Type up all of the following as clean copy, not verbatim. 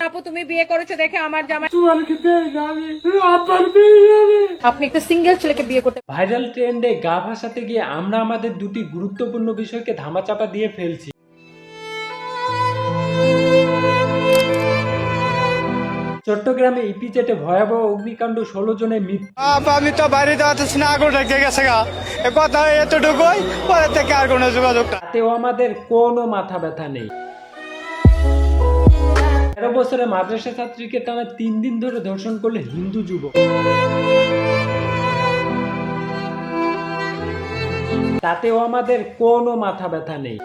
আপু তুমি বিয়ে করেছো দেখে আমার জামাই তোমাকে আব্বার বিয়ে যাবে। আপনি একটা সিঙ্গেল ছেলেকে বিয়ে করতে ভাইরাল ট্রেন্ডে গা ভাসাতে গিয়ে আমরা আমাদের দুটি গুরুত্বপূর্ণ বিষয়কে ধামাচাপা দিয়ে ফেলছি। চট্টগ্রামে ইপিজেটে ভয়াবহ অগ্নিকাণ্ড, 16 জনের মৃত্যু। আমি তো বাড়িতে আছি না, আগুন রেখে গেছে গা, এ কথা এতটুকুই, পরে থেকে আর কোনো যোগাযোগটা। তাতেও আমাদের কোনো মাথা ব্যথা নেই। 13 বছরে মাদ্রাসা ছাত্রীকে টানা 3 দিন ধরে ধর্ষণ করলে হিন্দু যুবক। তাতেও আমাদের কোনো মাথা ব্যথা নেই।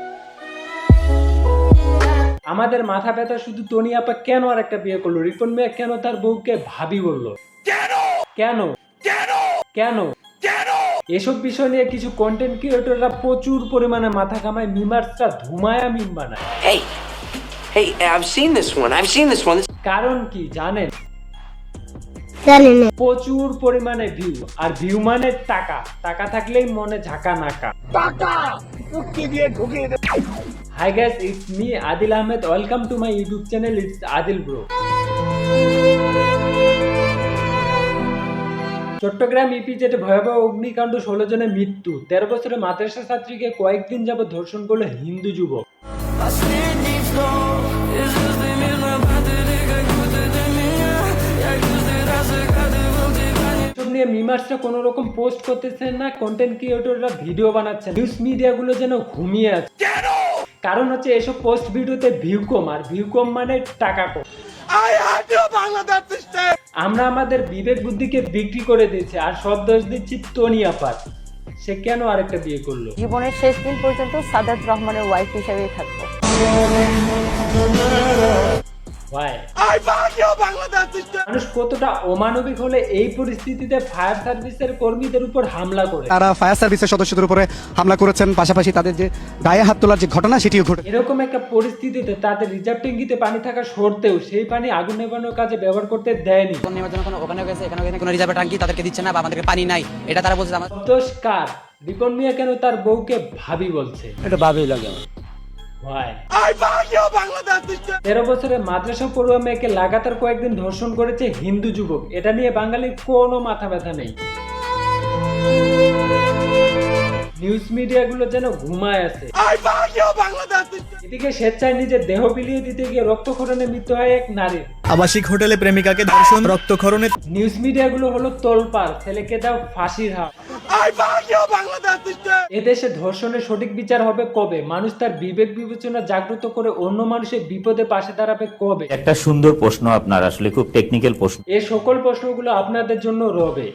আমাদের মাথা ব্যথা শুধু টনি আপা কেন আর একটা বিয়ে করলো, রিপন মিয়া কেন তার বউকে ভাবি বললো, কেন কেন এসব বিষয় নিয়ে কিছু কন্টেন্ট ক্রিয়েটররা প্রচুর পরিমাণে মাথা কামায়, মিমার্সরা ধুমায়া মিম বানায়। Hey, I've seen this one. কারণ কি জানেন? জানি না। প্রচুর পরিমাণে ভিউ, আর ভিউ মানে টাকা, টাকা থাকলেই মনে ঝাঁকা নাকা। Hi guys, it's me Adil Ahmed, welcome to my YouTube channel, it's Adil bro. Chattogram ইপিজেটে ভয়াবহ অগ্নিকাণ্ড, 16 জনের মৃত্যু। 13 বছরের মাদ্রাসা ছাত্রীকে কয়েকদিন যাবত ধর্ষণ করলো হিন্দু যুবক। নিয়ে মিমার্সরা কোনো রকম পোস্ট করতেছেন না, কন্টেন্ট ক্রিয়েটররা ভিডিও বানাচ্ছেন, নিউজ মিডিয়াগুলো যেন ঘুমিয়ে আছে। কারণ হচ্ছে এসব পোস্ট ভিডিওতে ভিউ কম, আর ভিউ কম মানে টাকা কম। আমরা আমাদের বিবেক বুদ্ধিকে বিক্রি করে দিয়েছি, আর সব দোষ দিচ্ছি টনি আপার। সে কেন আরেকটা বিয়ে করলো? জীবনের শেষ দিন পর্যন্ত সাদাত রহমানের ওয়াইফ হিসেবেই থাকবো। মানুষ কতটা অমানবিক হলে এই পরিস্থিতিতে ফায়ার সার্ভিসের কর্মীদের উপর হামলা করে? তারা ফায়ার সার্ভিসের সদস্যদের উপরে হামলা করেছেন, পাশাপাশি তাদের যে গায়ে হাত তোলার যে ঘটনা সেটিও ঘটে। এরকম একটা পরিস্থিতিতে তাদের রিজার্ভ ট্যাঙ্কিতে পানি থাকা সত্ত্বেও সেই পানি আগুন নেভানোর কাজে ব্যবহার করতে দেয়নি। ওখানে গেছে, এখানে কোনো রিজার্ভ ট্যাঙ্কি তাদেরকে দিচ্ছে না, বা আমাদেরকে পানি নাই, এটা তারা বলছে। আমার দোষ কার? রিপন মিয়া কেন তার বউকে ভাবি বলছে? এটা ভাবেই লাগে আমার। 13 বছরের মাদ্রাসা পড়ুয়া মেয়েকে লাগাতার কয়েকদিন ধর্ষণ করেছে হিন্দু যুবক। এটা নিয়ে বাঙালির কোনো মাথা ব্যথা নেই। নিউজ মিডিয়াগুলো যেন ঘুমায় আছে। এদিকে স্বেচ্ছায় নিজের দেহ বিলিয়ে দিতে গিয়ে রক্তক্ষরণে মৃত্যু হয় এক নারীর। আবাসিক হোটেলে প্রেমিকাকে ধর্ষণ, রক্তক্ষরণে। নিউজ মিডিয়াগুলো হলো তোলপাড়, ছেলেকে দাও ফাঁসির হাত। এদেশে ধর্ষণের সঠিক বিচার হবে কবে? মানুষ তার বিবেক বিবেচনা জাগ্রত করে অন্য মানুষের বিপদে পাশে দাঁড়াবে কবে? একটা সুন্দর প্রশ্ন আপনার, আসলে খুব টেকনিক্যাল প্রশ্ন। এই সকল প্রশ্নগুলো আপনাদের জন্য রবে।